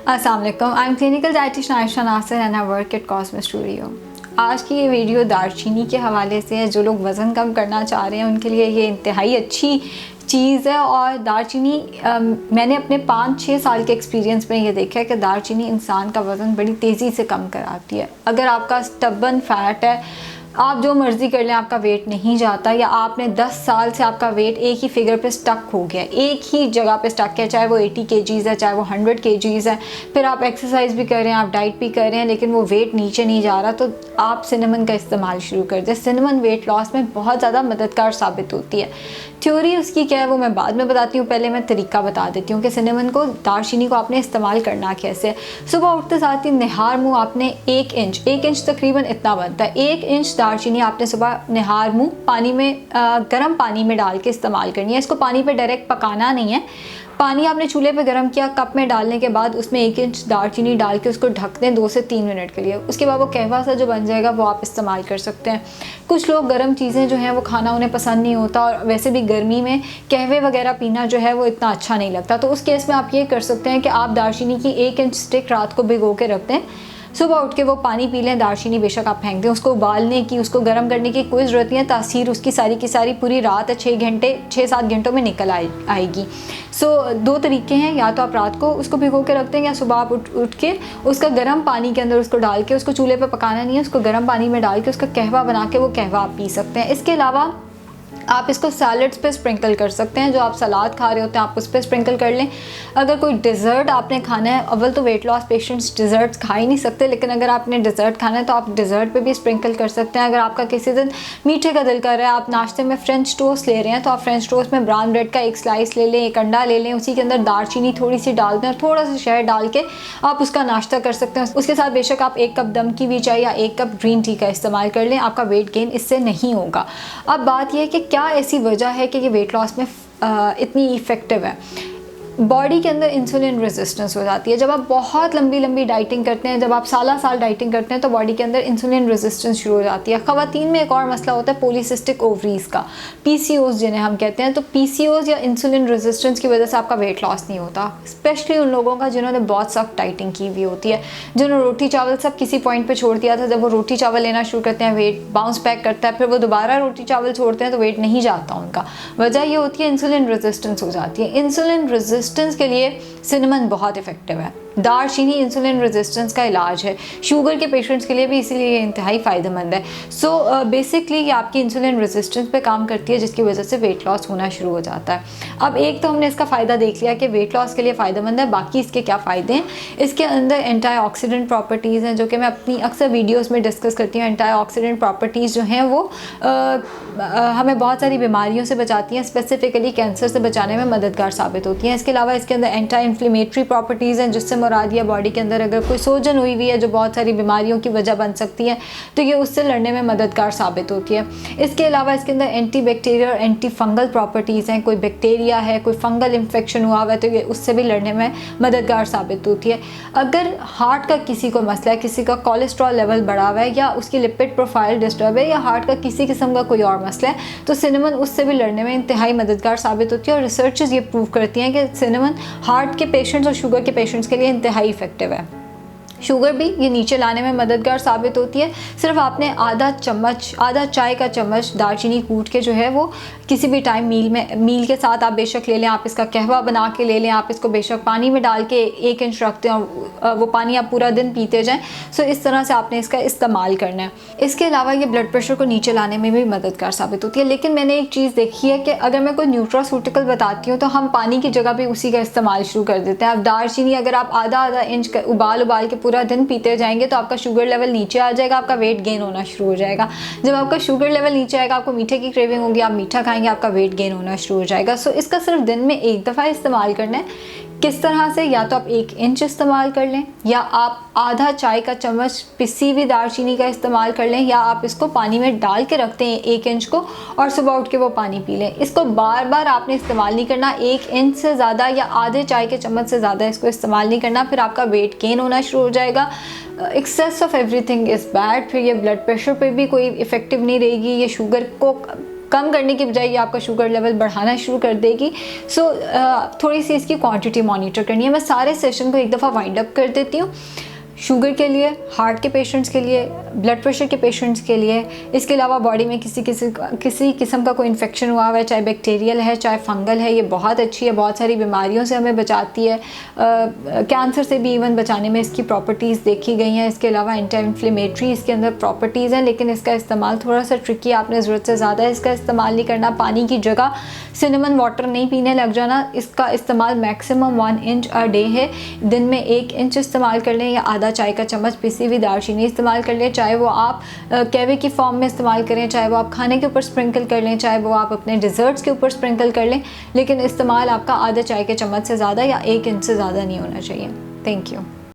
अस्सलाम वालेकुम, I am clinical dietitian Ayesha Nasir and I work at Cosmo Studio. आज की ये वीडियो दालचीनी के हवाले से है। जो लोग वज़न कम करना चाह रहे हैं उनके लिए ये इंतहाई अच्छी चीज़ है। और दालचीनी मैंने अपने 5-6 साल के एक्सपीरियंस में ये देखा है कि दालचीनी इंसान का वज़न बड़ी तेज़ी से कम कराती है। अगर आपका स्टबन फैट है, आप जो मर्ज़ी कर लें, आपका वेट नहीं जाता, या आपने 10 साल से आपका वेट एक ही फिगर पे स्टक हो गया, एक ही जगह पे स्टक है, चाहे वो 80 kgs है, चाहे वो 100 kgs है, फिर आप एक्सरसाइज भी कर रहे हैं, आप डाइट भी कर रहे हैं, लेकिन वो वेट नीचे नहीं जा रहा, तो आप सिनेमन का इस्तेमाल शुरू कर दें। सिनेमन वेट लॉस में बहुत ज़्यादा मददगार साबित होती है। थ्योरी उसकी क्या है वो मैं बाद में बताती हूँ, पहले मैं तरीका बता देती हूँ कि सिनेमन को, दालचीनी को आपने इस्तेमाल करना कैसे है। सुबह उठते साथ ही निहार मुँह आपने 1 इंच तकरीबन इतना बनता है, 1 इंच दालचीनी आपने सुबह निहार मुँह पानी में, गर्म पानी में डाल के इस्तेमाल करनी है। इसको पानी पे डायरेक्ट पकाना नहीं है। पानी आपने चूल्हे पे गर्म किया, कप में डालने के बाद उसमें 1 इंच दालचीनी डाल के उसको ढक दें 2 से 3 मिनट के लिए। उसके बाद वो कहवा सा जो बन जाएगा वो आप इस्तेमाल कर सकते हैं। कुछ लोग गर्म चीज़ें जो हैं वो खाना उन्हें पसंद नहीं होता, और वैसे भी गर्मी में कहवे वगैरह पीना जो है वो इतना अच्छा नहीं लगता, तो उस केस में आप ये कर सकते हैं कि आप दालचीनी की 1 इंच स्टिक रात को भिगो के रख दें, सुबह उठ के वो पानी पी लें। दालचीनी बेशक आप फेंक दें, उसको उबालने की, उसको गर्म करने की कोई ज़रूरत नहीं है। तासीर उसकी सारी की सारी पूरी रात 6-7 घंटों में निकल आएगी। सो 2 तरीके हैं, या तो आप रात को उसको भिगो के रखते हैं, या सुबह आप उठ के उसका गर्म पानी के अंदर उसको डाल के, उसको चूल्हे पर पकाना नहीं है, उसको गर्म पानी में डाल के उसका कहवा बना के वो कहवा आप पी सकते हैं। इसके अलावा आप इसको सैलड्स पे स्प्रिंकल कर सकते हैं। जो आप सलाद खा रहे होते हैं आप उस पर स्प्रिंकल कर लें। अगर कोई डिज़र्ट आपने खाना है, अव्वल तो वेट लॉस पेशेंट्स डिज़र्ट्स खा ही नहीं सकते, लेकिन अगर आपने डिज़र्ट खाना है तो आप डिज़र्ट पे भी स्प्रिंकल कर सकते हैं। अगर आपका किसी दिन मीठे का दिल कर रहा है, आप नाश्ते में फ्रेंच टोस्ट ले रहे हैं, तो आप फ्रेंच टोस्ट में ब्राउन ब्रेड का 1 स्लाइस ले लें, 1 अंडा ले लें, उसी के अंदर दालचीनी थोड़ी सी डाल दें और थोड़ा सा शहद डाल के आप उसका नाश्ता कर सकते हैं। उसके साथ बेशक आप 1 कप दम की भी चाय या 1 कप ग्रीन टी का इस्तेमाल कर लें, आपका वेट गेन इससे नहीं होगा। अब बात यह है कि क्या ऐसी वजह है कि ये वेट लॉस में इतनी इफ़ेक्टिव है। बॉडी के अंदर इंसुलिन रेजिस्टेंस हो जाती है। जब आप बहुत लंबी डाइटिंग करते हैं, जब आप साल डाइटिंग करते हैं, तो बॉडी के अंदर इंसुलिन रेजिस्टेंस शुरू हो जाती है। ख़वातीन में एक और मसला होता है पॉलीसिस्टिक ओवरीज़ का, PCOS जिन्हें हम कहते हैं। तो PCOS या इंसुलिन रेजिस्टेंस की वजह से आपका वेट लॉस नहीं होता, स्पेशली उन लोगों का जिन्होंने बहुत सख्त डाइटिंग की हुई होती है, जिन्होंने रोटी चावल सब किसी पॉइंट पर छोड़ दिया था। जब वो रोटी चावल लेना शुरू करते हैं, वेट बाउंस बैक करता है, फिर वो दोबारा रोटी चावल छोड़ते हैं तो वेट नहीं जाता उनका। वजह ये होती है इंसुलिन रेजिस्टेंस हो जाती है। इंसुलिन रेजिस्टेंस के लिए सिनेमन बहुत इफेक्टिव है। दालचीनी इंसुलिन रेजिस्टेंस का इलाज है, शुगर के पेशेंट्स के लिए भी इसीलिए इंतहाई फ़ायदेमंद है। सो बेसिकली ये आपकी इंसुलिन रेजिस्टेंस पे काम करती है, जिसकी वजह से वेट लॉस होना शुरू हो जाता है। अब एक तो हमने इसका फ़ायदा देख लिया कि वेट लॉस के लिए फ़ायदेमंद है, बाकी इसके क्या फ़ायदे हैं। इसके अंदर एंटीऑक्सीडेंट प्रॉपर्टीज़ हैं, जो कि मैं अपनी अक्सर वीडियोज़ में डिस्कस करती हूँ। एंटीऑक्सीडेंट प्रॉपर्टीज़ जो हैं वो हमें बहुत सारी बीमारियों से बचाती हैं, स्पेसिफिकली कैंसर से बचाने में मददगार साबित होती हैं। इसके अलावा इसके अंदर एंटी इन्फ्लेमेटरी प्रॉपर्टीज़ हैं, जिससे मुराद या बॉडी के अंदर अगर कोई सोजन हुई हुई है जो बहुत सारी बीमारियों की वजह बन सकती है, तो ये उससे लड़ने में मददगार साबित होती है। इसके अलावा इसके अंदर एंटी बैक्टीरियल और एंटी फंगल प्रॉपर्टीज़ हैं। कोई बैक्टीरिया है, कोई फंगल इन्फेक्शन हुआ हुआ है, तो ये उससे भी लड़ने में मददगार साबित होती है। अगर हार्ट का किसी को मसला है, किसी का कोलेस्ट्रॉल लेवल बढ़ा हुआ है, या उसकी लिपिड प्रोफाइल डिस्टर्ब है, या हार्ट का किसी किस्म का कोई और मसला है, तो सिनेमन उससे भी लड़ने में इंतहाई मददगार साबित होती है। और रिसर्चेस ये प्रूव करती हैं कि सिनेमन हार्ट के पेशेंट्स और शुगर के पेशेंट्स के लिए इंतहाई इफेक्टिव है। शुगर भी ये नीचे लाने में मददगार साबित होती है। सिर्फ आपने आधा चाय का चम्मच दालचीनी कूट के जो है वो किसी भी टाइम मील के साथ आप बेशक ले लें, आप इसका कहवा बना के ले लें, आप इसको बेशक पानी में डाल के 1 इंच रखते हैं और वो पानी आप पूरा दिन पीते जाएं। सो इस तरह से आपने इसका इस्तेमाल करना है। इसके अलावा ये ब्लड प्रेशर को नीचे लाने में भी मददगार साबित होती है। लेकिन मैंने एक चीज़ देखी है कि अगर मैं कोई न्यूट्रासूटिकल बताती हूँ तो हम पानी की जगह भी उसी का इस्तेमाल शुरू कर देते हैं। अब दालचीनी अगर आप आधा इंच उबाल के पूरा दिन पीते जाएंगे तो आपका शुगर लेवल नीचे आ जाएगा, आपका वेट गेन होना शुरू हो जाएगा। जब आपका शुगर लेवल नीचे आएगा, आपको मीठे की क्रेविंग होगी, आप मीठा खाएंगे, आपका वेट गेन होना शुरू हो जाएगा। सो इसका सिर्फ दिन में 1 दफ़ा इस्तेमाल करना है। किस तरह से? या तो आप 1 इंच इस्तेमाल कर लें, या आप आधा चाय का चम्मच पिसी हुई दालचीनी का इस्तेमाल कर लें, या आप इसको पानी में डाल के रखते हैं 1 इंच को और सुबह उठ के वो पानी पी लें। इसको बार बार आपने इस्तेमाल नहीं करना, 1 इंच से ज़्यादा या आधे चाय के चम्मच से ज़्यादा इसको इस्तेमाल नहीं करना, फिर आपका वेट गेन होना शुरू हो जाएगा। Excess of everything is bad. फिर ये ब्लड प्रेशर पे भी कोई इफ़ेक्टिव नहीं रहेगी, ये शुगर को कम करने की बजाय ये आपका शुगर लेवल बढ़ाना शुरू कर देगी। सो थोड़ी सी इसकी क्वांटिटी मॉनिटर करनी है। मैं सारे सेशन को एक दफ़ा वाइंड अप कर देती हूँ। शुगर के लिए, हार्ट के पेशेंट्स के लिए, ब्लड प्रेशर के पेशेंट्स के लिए, इसके अलावा बॉडी में किसी किस्म का कोई इन्फेक्शन हुआ हुआ है, चाहे बैक्टीरियल है चाहे फंगल है, ये बहुत अच्छी है, बहुत सारी बीमारियों से हमें बचाती है। कैंसर से भी इवन बचाने में इसकी प्रॉपर्टीज़ देखी गई हैं। इसके अलावा एंटी इन्फ्लेमेटरी इसके अंदर प्रॉपर्टीज़ हैं, लेकिन इसका इस्तेमाल थोड़ा सा ट्रिकी, आपने ज़रूरत से ज़्यादा इसका इस्तेमाल नहीं करना। पानी की जगह सिनेमन वाटर नहीं पीने लग जाना। इसका इस्तेमाल मैक्सिमम 1 इंच अ डे है। दिन में 1 इंच इस्तेमाल कर लें या आधा चाय का चम्मच पिसी हुई दालचीनी इस्तेमाल कर लें, चाहे वो आप कैवे की फॉर्म में इस्तेमाल करें, चाहे वो आप खाने के ऊपर स्प्रिंकल कर लें, चाहे वो आप अपने डिज़र्ट्स के ऊपर स्प्रिंकल कर लें, लेकिन इस्तेमाल आपका आधा चाय के चम्मच से ज़्यादा या 1 इंच से ज़्यादा नहीं होना चाहिए। Thank you.